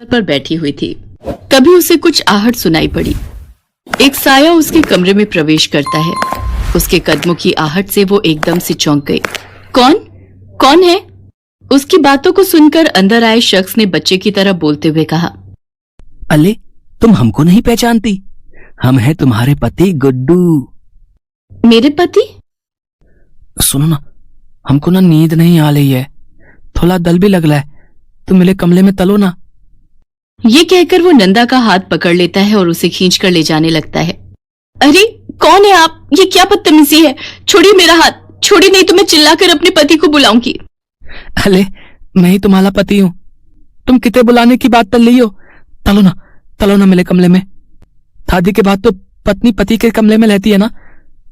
पर बैठी हुई थी। तभी उसे कुछ आहट सुनाई पड़ी। एक साया उसके कमरे में प्रवेश करता है। उसके कदमों की आहट से वो एकदम से चौंक गई। कौन कौन है? उसकी बातों को सुनकर अंदर आए शख्स ने बच्चे की तरह बोलते हुए कहा, अले, तुम हमको नहीं पहचानती? हम हैं तुम्हारे पति गुड्डू। मेरे पति? सुनो ना, हमको ना नींद नहीं आ रही है, थोड़ा दल भी लग रहा है, तुम मेरे कमरे में तलो ना। ये कहकर वो नंदा का हाथ पकड़ लेता है और उसे खींचकर ले जाने लगता है। अरे कौन है आप? ये क्या बदतमीजी है? छोड़िए मेरा हाथ, छोड़िए नहीं तो मैं चिल्लाकर अपने पति को बुलाऊंगी। अले, मैं ही तुम्हारा पति हूँ, तुम कितने बुलाने की बात कर रही हो? तलो ना मेरे कमरे में। शादी के बाद तो पत्नी पति के कमरे में रहती है ना,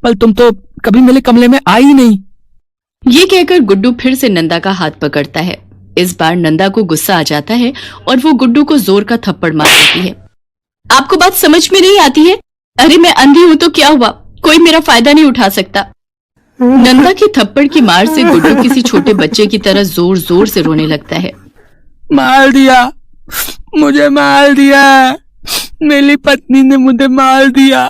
पर तुम तो कभी मेरे कमरे में आई ही नहीं। ये कहकर गुड्डू फिर से नंदा का हाथ पकड़ता है। इस बार नंदा को गुस्सा आ जाता है और वो गुड्डू को जोर का थप्पड़ मार देती है। आपको बात समझ में नहीं आती है? अरे मैं अंधी हूं तो क्या हुआ, कोई मेरा फायदा नहीं उठा सकता। नंदा की थप्पड़ की मार से गुड्डू किसी छोटे बच्चे की तरह जोर जोर से रोने लगता है। मार दिया, मुझे मार दिया, मेरी पत्नी ने मुझे मार दिया।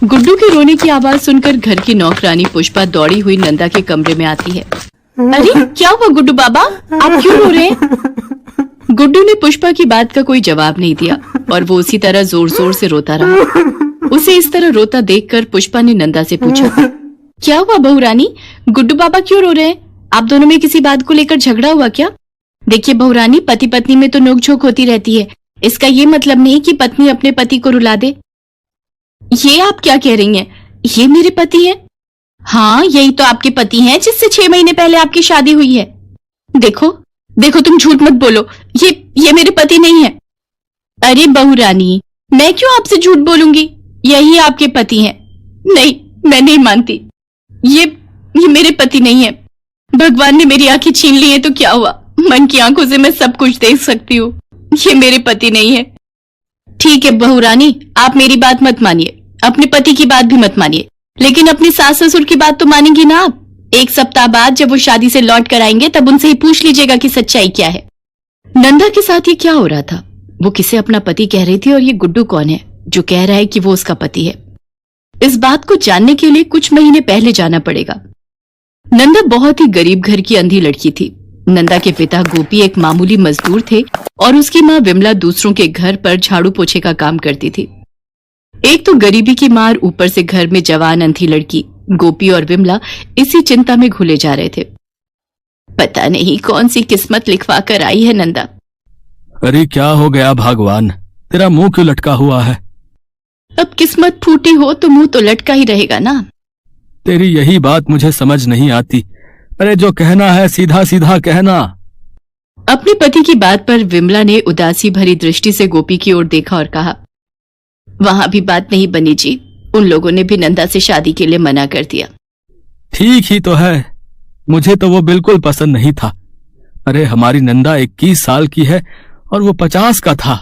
गुड्डू के रोने की आवाज सुनकर घर की नौकरानी पुष्पा दौड़ी हुई नंदा के कमरे में आती है। अरे क्या हुआ गुड्डू बाबा, आप क्यों रो रहे हैं? गुड्डू ने पुष्पा की बात का कोई जवाब नहीं दिया और वो उसी तरह जोर जोर से रोता रहा। उसे इस तरह रोता देखकर पुष्पा ने नंदा से पूछा, क्या हुआ बहू रानी, गुड्डू बाबा क्यों रो रहे हैं? आप दोनों में किसी बात को लेकर झगड़ा हुआ क्या? देखिए बहू रानी, पति पत्नी में तो नोकझोंक होती रहती है, इसका ये मतलब नहीं कि पत्नी अपने पति को रुला दे। ये आप क्या कह रही हैं? ये मेरे पति हैं? हाँ, यही तो आपके पति हैं जिससे 6 महीने पहले आपकी शादी हुई है। देखो तुम झूठ मत बोलो, ये मेरे पति नहीं है। अरे बहू रानी, मैं क्यों आपसे झूठ बोलूंगी? यही आपके पति हैं। नहीं, मैं नहीं मानती, ये मेरे पति नहीं है। भगवान ने मेरी आंखें छीन ली है तो क्या हुआ, मन की आंखों से मैं सब कुछ देख सकती हूँ। ये मेरे पति नहीं है। ठीक है बहू रानी, आप मेरी बात मत मानिए, अपने पति की बात भी मत मानिए, लेकिन अपनी सास ससुर की बात तो मानेंगी ना आप। 1 सप्ताह बाद जब वो शादी से लौट कर आएंगे तब उनसे ही पूछ लीजिएगा कि सच्चाई क्या है। नंदा के साथ ये क्या हो रहा था? वो किसे अपना पति कह रही थी और ये गुड्डू कौन है जो कह रहा है कि वो उसका पति है? इस बात को जानने के लिए कुछ महीने पहले जाना पड़ेगा। नंदा बहुत ही गरीब घर की अंधी लड़की थी। नंदा के पिता गोपी एक मामूली मजदूर थे और उसकी माँ विमला दूसरों के घर पर झाड़ू पोछे का काम करती थी। एक तो गरीबी की मार, ऊपर से घर में जवान अंधी लड़की। गोपी और विमला इसी चिंता में घुले जा रहे थे। पता नहीं कौन सी किस्मत लिखवा कर आई है नंदा। अरे क्या हो गया भगवान, तेरा मुंह क्यों लटका हुआ है? अब किस्मत फूटी हो तो मुंह तो लटका ही रहेगा ना। तेरी यही बात मुझे समझ नहीं आती। अरे जो कहना है सीधा सीधा कहना। अपने पति की बात पर विमला ने उदासी भरी दृष्टि से गोपी की ओर देखा और कहा, वहां भी बात नहीं बनी जी, उन लोगों ने भी नंदा से शादी के लिए मना कर दिया। ठीक ही तो है, मुझे तो वो बिल्कुल पसंद नहीं था। अरे हमारी नंदा 21 साल की है और वो 50 का था।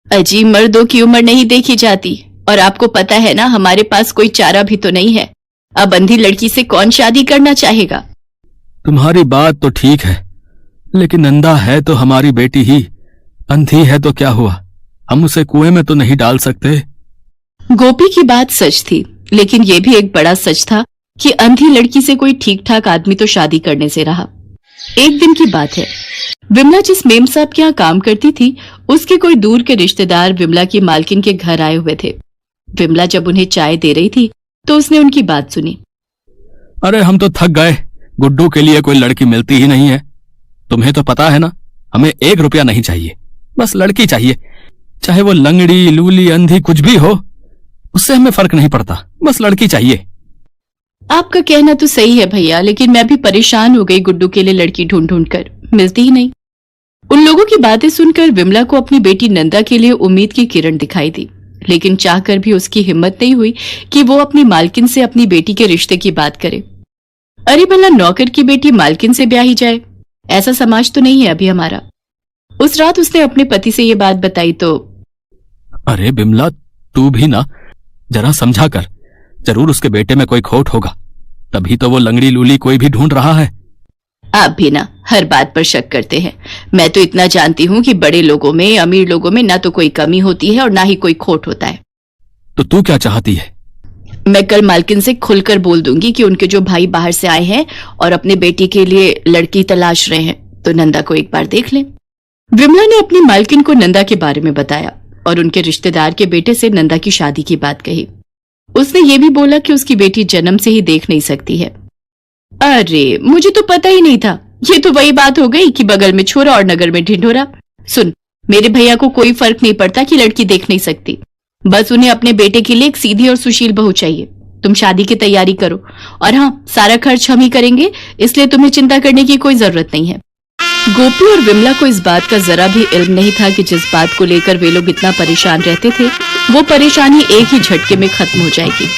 अजी, मर्दों की उम्र नहीं देखी जाती, और आपको पता है ना हमारे पास कोई चारा भी तो नहीं है। अब अंधी लड़की से कौन शादी करना चाहेगा? तुम्हारी बात तो ठीक है, लेकिन नंदा है तो हमारी बेटी ही, अंधी है तो क्या हुआ, हम उसे कुएं में तो नहीं डाल सकते। गोपी की बात सच थी, लेकिन यह भी एक बड़ा सच था कि अंधी लड़की से कोई ठीक ठाक आदमी तो शादी करने से रहा। एक दिन की बात है, विमला जिस मेम साहब के यहाँ काम करती थी, उसके कोई दूर के रिश्तेदार विमला की मालकिन के घर आए हुए थे। विमला जब उन्हें चाय दे रही थी तो उसने उनकी बात सुनी। अरे हम तो थक गए, गुड्डू के लिए कोई लड़की मिलती ही नहीं है। तुम्हें तो पता है ना, हमें 1 रुपया नहीं चाहिए, बस लड़की चाहिए, चाहे वो लंगड़ी लूली अंधी कुछ भी हो, उससे हमें फर्क नहीं पड़ता, बस लड़की चाहिए। आपका कहना तो सही है भैया, लेकिन मैं भी परेशान हो गई गुड्डू के लिए लड़की ढूंढ ढूंढ कर, मिलती ही नहीं। उन लोगों की बातें सुनकर विमला को अपनी बेटी नंदा के लिए उम्मीद की किरण दिखाई दी, लेकिन चाहकर भी उसकी हिम्मत नहीं हुई कि वो अपनी मालकिन से अपनी बेटी के रिश्ते की बात करे। अरे भला नौकर की बेटी मालकिन से ब्याही जाए, ऐसा समाज तो नहीं है अभी हमारा। उस रात उसने अपने पति से ये बात बताई तो, अरे बिमला, तू भी ना जरा समझा कर, जरूर उसके बेटे में कोई खोट होगा, तभी तो वो लंगड़ी लूली कोई भी ढूंढ रहा है। आप भी ना हर बात पर शक करते हैं। मैं तो इतना जानती हूँ कि बड़े लोगों में, अमीर लोगों में ना तो कोई कमी होती है और ना ही कोई खोट होता है। तो तू क्या चाहती है? मैं कल मालकिन से खुलकर बोल दूंगी कि उनके जो भाई बाहर से आए हैं और अपने बेटी के लिए लड़की तलाश रहे हैं, तो नंदा को एक बार देख लें। विमला ने अपनी मालकिन को नंदा के बारे में बताया और उनके रिश्तेदार के बेटे से नंदा की शादी की बात कही। उसने ये भी बोला कि उसकी बेटी जन्म से ही देख नहीं सकती है। अरे मुझे तो पता ही नहीं था। ये तो वही बात हो गई कि बगल में छोरा और नगर में ढिंढोरा। सुन, मेरे भैया को कोई फर्क नहीं पड़ता कि लड़की देख नहीं सकती, बस उन्हें अपने बेटे के लिए एक सीधी और सुशील बहू चाहिए। तुम शादी की तैयारी करो, और हाँ, सारा खर्च हम ही करेंगे, इसलिए तुम्हें चिंता करने की कोई जरूरत नहीं है। गोपी और विमला को इस बात का जरा भी इल्म नहीं था कि जिस बात को लेकर वे लोग इतना परेशान रहते थे, वो परेशानी एक ही झटके में खत्म हो जाएगी।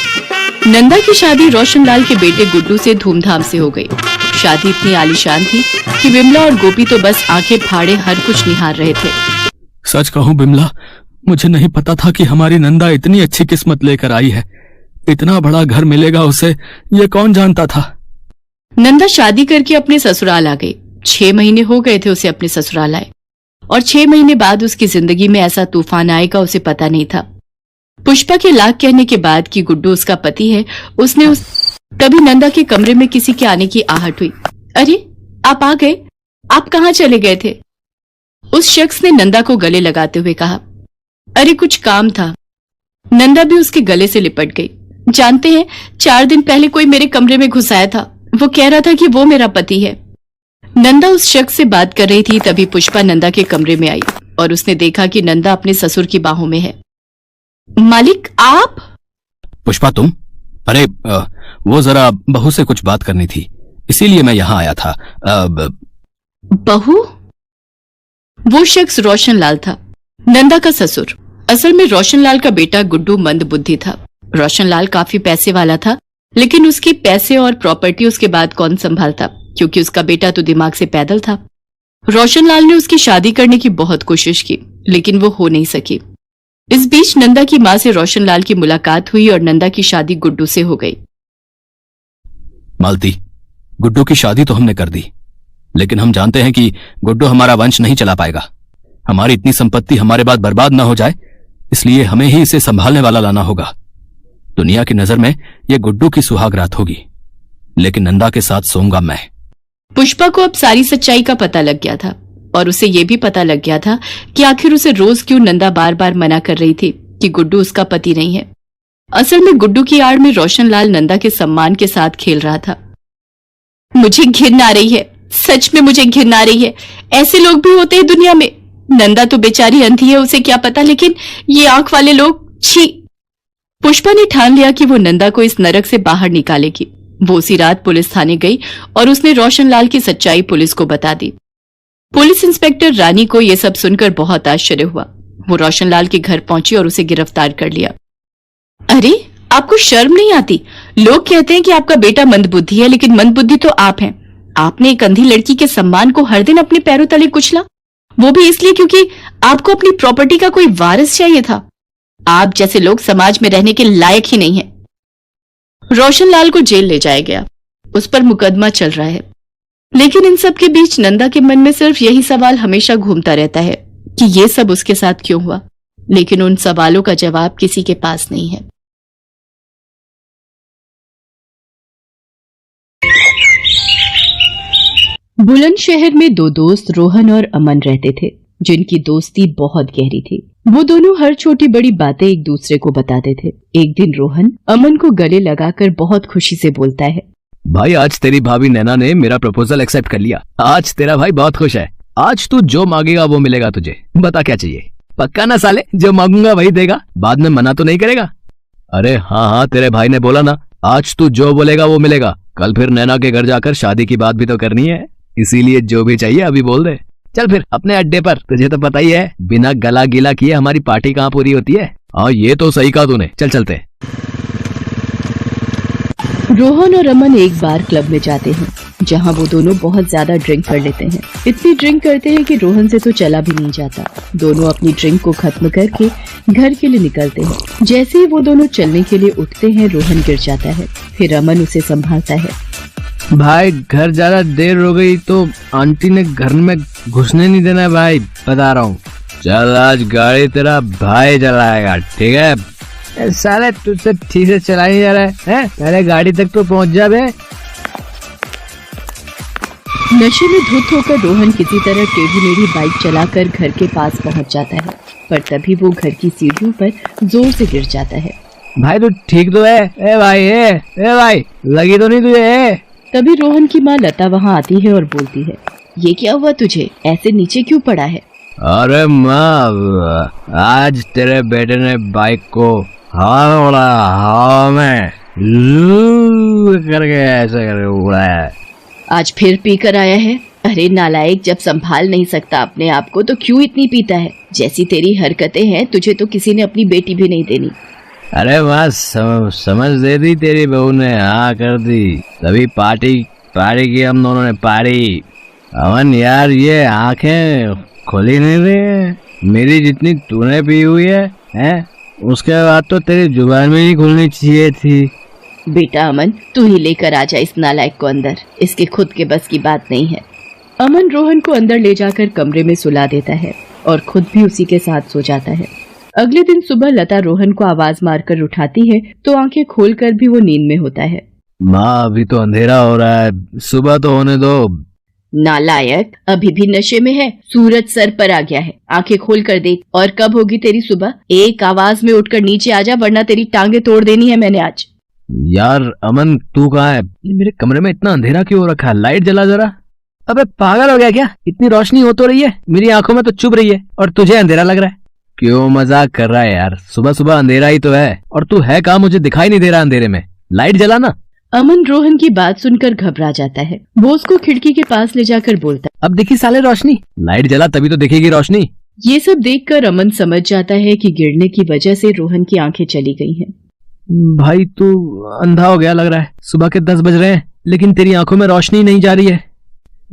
नंदा की शादी रोशनलाल के बेटे गुड्डू से धूमधाम से हो गई। शादी इतनी आलीशान थी कि विमला और गोपी तो बस आंखें फाड़े हर कुछ निहार रहे थे। सच कहूं विमला, मुझे नहीं पता था कि हमारी नंदा इतनी अच्छी किस्मत लेकर आई है। इतना बड़ा घर मिलेगा उसे, ये कौन जानता था। नंदा शादी करके अपने ससुराल आ गई। 6 महीने हो गए थे उसे अपने ससुराल आए, और 6 महीने बाद उसकी जिंदगी में ऐसा तूफान आएगा उसे पता नहीं था। पुष्पा के लाख कहने के बाद कि गुड्डू उसका पति है, तभी नंदा के कमरे में किसी के आने की आहट हुई। अरे आप आ गए, आप कहाँ चले गए थे? उस शख्स ने नंदा को गले लगाते हुए कहा। अरे कुछ काम था। नंदा भी उसके गले से लिपट गई। जानते हैं, 4 दिन पहले कोई मेरे कमरे में घुस आया था। वो कह रहा था कि वो मेरा पति है। नंदा उस शख्स से बात कर रही थी, तभी पुष्पा नंदा के कमरे में आई और उसने देखा कि नंदा अपने ससुर की बाहों में है। मालिक आप? पुष्पा तुम? अरे वो जरा बहू से कुछ बात करनी थी, इसीलिए मैं यहाँ आया था। बहू? वो शख्स रोशनलाल था, नंदा का ससुर। असल में रोशनलाल का बेटा गुड्डू मंदबुद्धि था। रोशनलाल काफी पैसे वाला था, लेकिन उसकी पैसे और प्रॉपर्टी उसके बाद कौन संभालता, क्योंकि उसका बेटा तो दिमाग से पैदल था। रोशनलाल ने उसकी शादी करने की बहुत कोशिश की, लेकिन वो हो नहीं सकी। इस बीच नंदा की मां से रोशनलाल की मुलाकात हुई और नंदा की शादी गुड्डू से हो गई। मालती, गुड्डू की शादी तो हमने कर दी, लेकिन हम जानते हैं कि गुड्डू हमारा वंश नहीं चला पाएगा। हमारी इतनी संपत्ति हमारे बाद बर्बाद ना हो जाए, इसलिए हमें ही इसे संभालने वाला लाना होगा। दुनिया की नजर में यह गुड्डू की सुहागरात होगी, लेकिन नंदा के साथ सोऊंगा मैं। पुष्पा को अब सारी सच्चाई का पता लग गया था, और उसे यह भी पता लग गया था कि आखिर उसे रोज क्यों नंदा बार बार मना कर रही थी कि गुड्डू उसका पति नहीं है। असल में गुड्डू की आड़ में रोशनलाल नंदा के सम्मान के साथ खेल रहा था। मुझे घिन आ रही है, सच में मुझे घिन आ रही है। ऐसे लोग भी होते हैं दुनिया में। नंदा तो बेचारी अंधी है, उसे क्या पता, लेकिन ये आंख वाले लोग, छी। पुष्पा ने ठान लिया कि वो नंदा को इस नरक से बाहर निकालेगी। वो उसी रात पुलिस थाने गई और उसने रोशनलाल की सच्चाई पुलिस को बता दी। पुलिस इंस्पेक्टर रानी को यह सब सुनकर बहुत आश्चर्य हुआ। वो रोशनलाल के घर पहुंची और उसे गिरफ्तार कर लिया। अरे आपको शर्म नहीं आती? लोग कहते हैं कि आपका बेटा मंदबुद्धि है, लेकिन मंदबुद्धि तो आप हैं। आपने एक अंधी लड़की के सम्मान को हर दिन अपने पैरों तले कुचला, वो भी इसलिए क्योंकि आपको अपनी प्रॉपर्टी का कोई वारिस चाहिए था। आप जैसे लोग समाज में रहने के लायक ही नहीं है। रोशनलाल को जेल ले जाया गया, उस पर मुकदमा चल रहा है। लेकिन इन सब के बीच नंदा के मन में सिर्फ यही सवाल हमेशा घूमता रहता है कि ये सब उसके साथ क्यों हुआ, लेकिन उन सवालों का जवाब किसी के पास नहीं है। बुलंदशहर में 2 दोस्त रोहन और अमन रहते थे, जिनकी दोस्ती बहुत गहरी थी। वो दोनों हर छोटी बड़ी बातें एक दूसरे को बताते थे। एक दिन रोहन अमन को गले लगाकर बहुत खुशी से बोलता है, भाई आज तेरी भाभी नैना ने मेरा प्रपोजल एक्सेप्ट कर लिया। आज तेरा भाई बहुत खुश है। आज तू जो मांगेगा वो मिलेगा तुझे। बता क्या चाहिए? पक्का ना साले, जो मांगूंगा वही देगा? बाद में मना तो नहीं करेगा? अरे हाँ हाँ, तेरे भाई ने बोला ना, आज तू जो बोलेगा वो मिलेगा। कल फिर नैना के घर जाकर शादी की बात भी तो करनी है, इसीलिए जो भी चाहिए अभी बोल दे। चल फिर अपने अड्डे पर। तुझे तो पता ही है, बिना गला गीला किए हमारी पार्टी कहाँ पूरी होती है। हाँ ये तो सही कहा तूने। चल चलते। रोहन और अमन एक बार क्लब में जाते हैं, जहां वो दोनों बहुत ज्यादा ड्रिंक कर लेते हैं। इतनी ड्रिंक करते हैं कि रोहन से तो चला भी नहीं जाता। दोनों अपनी ड्रिंक को खत्म करके घर के लिए निकलते हैं। जैसे ही वो दोनों चलने के लिए उठते हैं, रोहन गिर जाता है। फिर अमन उसे संभालता है। भाई घर ज्यादा देर हो गई तो आंटी ने घर में घुसने नहीं देना भाई, बता रहा हूँ। चल आज गाड़ी तेरा भाई चलाएगा, ठीक है? साले तुझसे ठीक से चला नहीं जा रहा है? पहले गाड़ी तक तो पहुँच जा बे। नशे में धुत होकर रोहन किसी तरह टेढ़ी मेढ़ी बाइक चलाकर घर के पास पहुंच जाता है, पर तभी वो घर की सीढ़ियों पर जोर से गिर जाता है। भाई तू ठीक तो है? ए भाई, ए भाई, लगी तो नहीं तुझे? तभी रोहन की माँ लता वहाँ आती है और बोलती है, ये क्या हुआ तुझे, ऐसे नीचे क्यों पड़ा है? अरे माँ, आज तेरे बेटे ने बाइक को हवा उड़ा, हवा में करके ऐसे करके उड़ाया। आज फिर पीकर आया है? अरे नालायक, जब संभाल नहीं सकता अपने आप को तो क्यों इतनी पीता है? जैसी तेरी हरकतें हैं तुझे तो किसी ने अपनी बेटी भी नहीं देनी। अरे माँ समझ दे दी तेरी बहू ने, हाँ कर दी, तभी पार्टी की हम दोनों ने पार्टी। अमन यार ये आंखें खोली नहीं रही, मेरी जितनी तूने पी हुई है? उसके बाद तो तेरी जुबान में ही खुलनी चाहिए थी। बेटा अमन, तू ही लेकर आ जा इस नालायक को अंदर, इसके खुद के बस की बात नहीं है। अमन रोहन को अंदर ले जाकर कमरे में सुला देता है और खुद भी उसी के साथ सो जाता है। अगले दिन सुबह लता रोहन को आवाज मारकर उठाती है तो आंखें खोलकर भी वो नींद में होता है। माँ अभी तो अंधेरा हो रहा है, सुबह तो होने दो। नालायक, अभी भी नशे में है, सूरज सर पर आ गया है, आंखें खोल कर देख। और कब होगी तेरी सुबह? एक आवाज में उठकर नीचे आ जा, वरना तेरी टांगे तोड़ देनी है मैंने आज। यार अमन तू कहाँ है? मेरे कमरे में इतना अंधेरा क्यों हो रखा है? लाइट जला जरा। अबे पागल हो गया क्या? इतनी रोशनी हो तो रही है, मेरी आंखों में तो चुभ रही है और तुझे अंधेरा लग रहा है। क्यों मजाक कर रहा है यार? सुबह सुबह अंधेरा ही तो है, और तू है कहाँ? मुझे दिखाई नहीं दे रहा अंधेरे में, लाइट जला ना। अमन रोहन की बात सुनकर घबरा जाता है। वो उसको खिड़की के पास ले जाकर बोलता है, अब देखी साले रोशनी, लाइट जला तभी तो दिखेगी रोशनी। ये सब देखकर अमन समझ जाता है कि गिरने की वजह से रोहन की आंखें चली गई हैं। भाई तू अंधा हो गया लग रहा है, सुबह के 10 बज रहे हैं लेकिन तेरी आंखों में रोशनी नहीं जा रही है।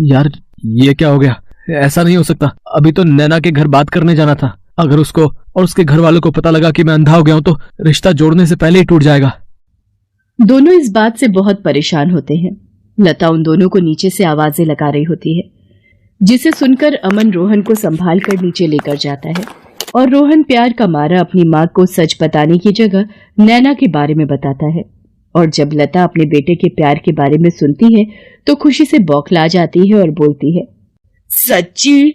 यार ये क्या हो गया? ऐसा नहीं हो सकता, अभी तो नैना के घर बात करने जाना था। अगर उसको और उसके घर वालों को पता लगा कि मैं अंधा हो गया हूं तो रिश्ता जोड़ने से पहले ही टूट जाएगा। दोनों इस बात से बहुत परेशान होते हैं। लता उन दोनों को नीचे से आवाजें लगा रही होती है, जिसे सुनकर अमन रोहन को संभाल कर नीचे लेकर जाता है और रोहन प्यार का मारा अपनी माँ को सच बताने की जगह नैना के बारे में बताता है। और जब लता अपने बेटे के प्यार के बारे में सुनती है तो खुशी से बौखला जाती है और बोलती है, सच्ची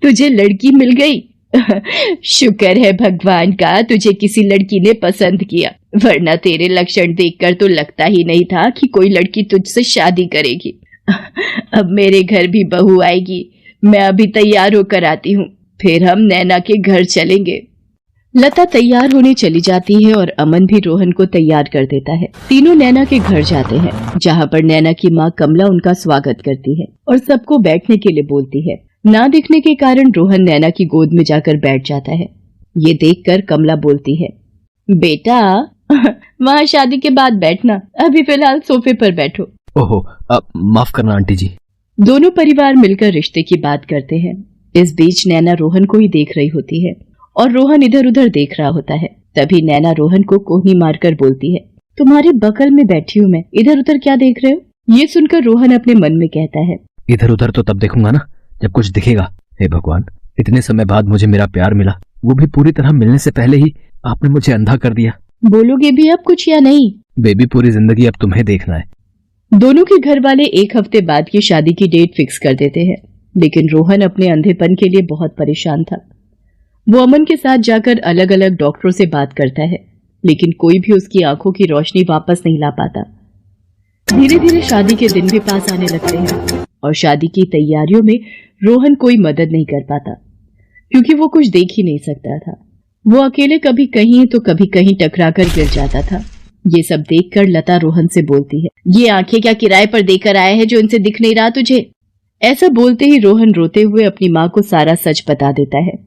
तुझे लड़की मिल गई? शुक्र है भगवान का तुझे किसी लड़की ने पसंद किया, वरना तेरे लक्षण देखकर तो लगता ही नहीं था कि कोई लड़की तुझसे शादी करेगी। अब मेरे घर भी बहू आएगी, मैं अभी तैयार होकर आती हूँ, फिर हम नैना के घर चलेंगे। लता तैयार होने चली जाती है और अमन भी रोहन को तैयार कर देता है। तीनों नैना के घर जाते हैं, जहाँ पर नैना की माँ कमला उनका स्वागत करती है और सबको बैठने के लिए बोलती है। ना दिखने के कारण रोहन नैना की गोद में जाकर बैठ जाता है। ये देखकर कमला बोलती है, बेटा वहाँ शादी के बाद बैठना, अभी फिलहाल सोफे पर बैठो। ओहो, माफ करना आंटी जी। दोनों परिवार मिलकर रिश्ते की बात करते हैं। इस बीच नैना रोहन को ही देख रही होती है और रोहन इधर उधर देख रहा होता है। तभी नैना रोहन को कोहनी मारकर बोलती है, तुम्हारे बगल में बैठी हूँ मैं, इधर उधर क्या देख रहे हो? ये सुनकर रोहन अपने मन में कहता है, इधर उधर तो तब देखूंगा ना जब कुछ दिखेगा। हे भगवान, इतने समय बाद मुझे मेरा प्यार मिला, वो भी पूरी तरह मिलने से पहले ही आपने मुझे अंधा कर दिया। बोलोगे भी अब कुछ या नहीं? बेबी पूरी जिंदगी अब तुम्हें देखना है। दोनों के घर वाले एक हफ्ते बाद की शादी की डेट फिक्स कर देते हैं, लेकिन रोहन अपने अंधेपन के लिए बहुत परेशान था। वो अमन के साथ जाकर अलग अलग डॉक्टरों से बात करता है, लेकिन कोई भी उसकी आंखों की रोशनी वापस नहीं ला पाता। धीरे धीरे शादी के दिन भी पास आने लगते हैं और शादी की तैयारियों में रोहन कोई मदद नहीं कर पाता, क्योंकि वो कुछ देख ही नहीं सकता था। वो अकेले कभी कहीं तो कभी कहीं टकराकर गिर जाता था। ये सब देखकर लता रोहन से बोलती है, ये आंखें क्या किराए पर देकर आए हैं जो इनसे दिख नहीं रहा तुझे? ऐसा बोलते ही रोहन रोते हुए अपनी माँ को सारा सच बता देता है।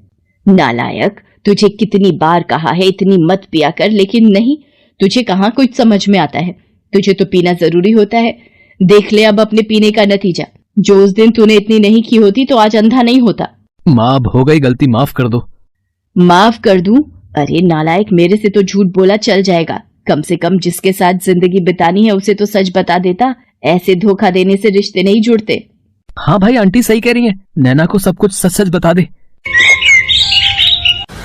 नालायक, तुझे कितनी बार कहा है इतनी मत पिया कर, लेकिन नहीं, तुझे कहाँ कुछ समझ में आता है। तुझे तो पीना जरूरी होता है। देख ले अब अपने पीने का नतीजा। जो उस दिन तूने इतनी नहीं की होती तो आज अंधा नहीं होता। माँ अब हो गई गलती, माफ कर दो। माफ कर दूं? अरे नालायक, मेरे से तो झूठ बोला चल जाएगा, कम से कम जिसके साथ जिंदगी बितानी है उसे तो सच बता देता। ऐसे धोखा देने से रिश्ते नहीं जुड़ते। हाँ भाई, आंटी सही कह रही है, नैना को सब कुछ सच सच बता दे।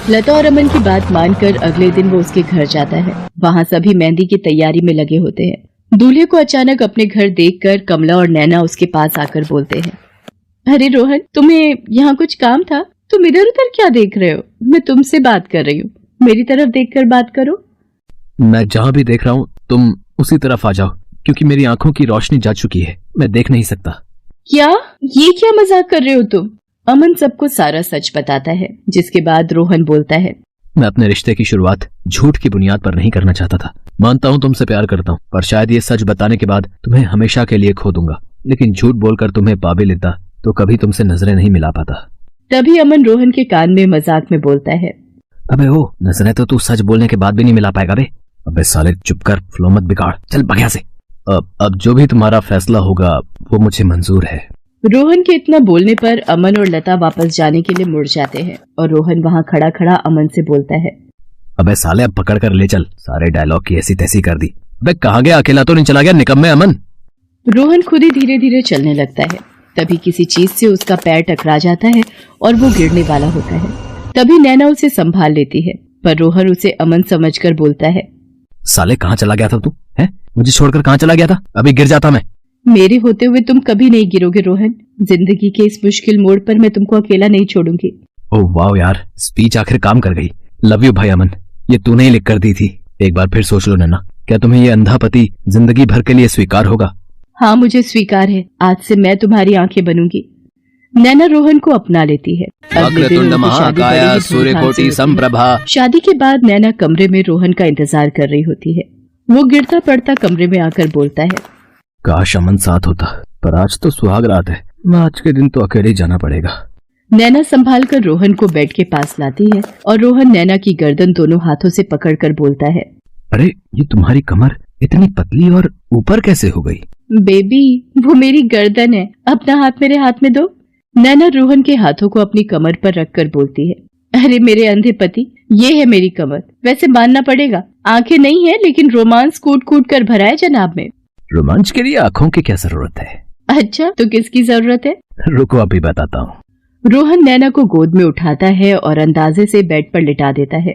लता और अमन की बात मानकर अगले दिन वो उसके घर जाता है। वहाँ सभी मेहंदी की तैयारी में लगे होते हैं। दूल्हे को अचानक अपने घर देखकर कमला और नैना उसके पास आकर बोलते हैं, अरे रोहन, तुम्हें यहाँ कुछ काम था? तुम इधर उधर क्या देख रहे हो? मैं तुमसे बात कर रही हूँ, मेरी तरफ देखकर बात करो। मैं जहाँ भी देख रहा हूँ तुम उसी तरफ आ जाओ, क्योंकि मेरी आंखों की रोशनी जा चुकी है, मैं देख नहीं सकता। क्या? ये क्या मजाक कर रहे हो तुम? अमन सबको सारा सच बताता है, जिसके बाद रोहन बोलता है, मैं अपने रिश्ते की शुरुआत झूठ की बुनियाद पर नहीं करना चाहता था। मानता हूँ तुमसे प्यार करता हूँ, पर शायद ये सच बताने के बाद तुम्हें हमेशा के लिए खो दूंगा। लेकिन झूठ बोलकर तुम्हें पा भी लेता तो कभी तुमसे नजरें नहीं मिला पाता। तभी अमन रोहन के कान में मजाक में बोलता है, अबे ओ, नजरें तो तू सच बोलने के बाद भी नहीं मिला पाएगा बे। अबे साले चुप कर, फ्लो मत बिगाड़, चल बगैर से। अब जो भी तुम्हारा फैसला होगा वो मुझे मंजूर है। रोहन के इतना बोलने पर अमन और लता वापस जाने के लिए मुड़ जाते हैं और रोहन वहाँ खड़ा खड़ा अमन से बोलता है, अबे साले अब पकड़ कर ले चल, सारे डायलॉग की ऐसी तैसी कर दी। अबे कहाँ गया, अकेला तो नहीं चला गया निकम्मे अमन? रोहन खुद ही धीरे धीरे चलने लगता है। तभी किसी चीज से उसका पैर टकरा जाता है और वो गिरने वाला होता है। तभी नैना उसे संभाल लेती है, पर रोहन उसे अमन समझकर बोलता है, साले कहाँ चला गया था तू? है मुझे छोड़कर कहाँ चला गया था? अभी गिर जाता मैं। मेरे होते हुए तुम कभी नहीं गिरोगे रोहन। जिंदगी के इस मुश्किल मोड़ पर मैं तुमको अकेला नहीं छोड़ूंगी। ओह वाह यार, स्पीच आखिर काम कर गई। लव यू भाई अमन, ये तूने ही लिख कर दी थी। एक बार फिर सोच लो नैना, क्या तुम्हें ये अंधा पति जिंदगी भर के लिए स्वीकार होगा? हाँ, मुझे स्वीकार है। आज से मैं तुम्हारी आंखें बनूंगी। नैना रोहन को अपना लेती है। अगले दिन उनकी शादी बड़ी ही धूमधाम से होती है। शादी के बाद नैना कमरे में रोहन का इंतजार कर रही होती है। वो गिरता पड़ता कमरे में आकर बोलता है, काश अमन साथ होता, पर आज तो सुहाग रात है, मैं आज के दिन तो अकेले जाना पड़ेगा। नैना संभाल कर रोहन को बेड के पास लाती है और रोहन नैना की गर्दन दोनों हाथों से पकड़कर बोलता है, अरे ये तुम्हारी कमर इतनी पतली और ऊपर कैसे हो गई? बेबी, वो मेरी गर्दन है, अपना हाथ मेरे हाथ में दो। नैना रोहन के हाथों को अपनी कमर पर रखकर बोलती है, अरे मेरे अंधे पति, ये है मेरी कमर। वैसे मानना पड़ेगा, आंखें नहीं है, लेकिन रोमांस कूट कूट कर भरा है जनाब में। रोमांच के लिए आंखों की क्या जरूरत है? अच्छा, तो किसकी जरूरत है? रुको अभी बताता हूँ। रोहन नैना को गोद में उठाता है और अंदाजे से बेड पर लिटा देता है।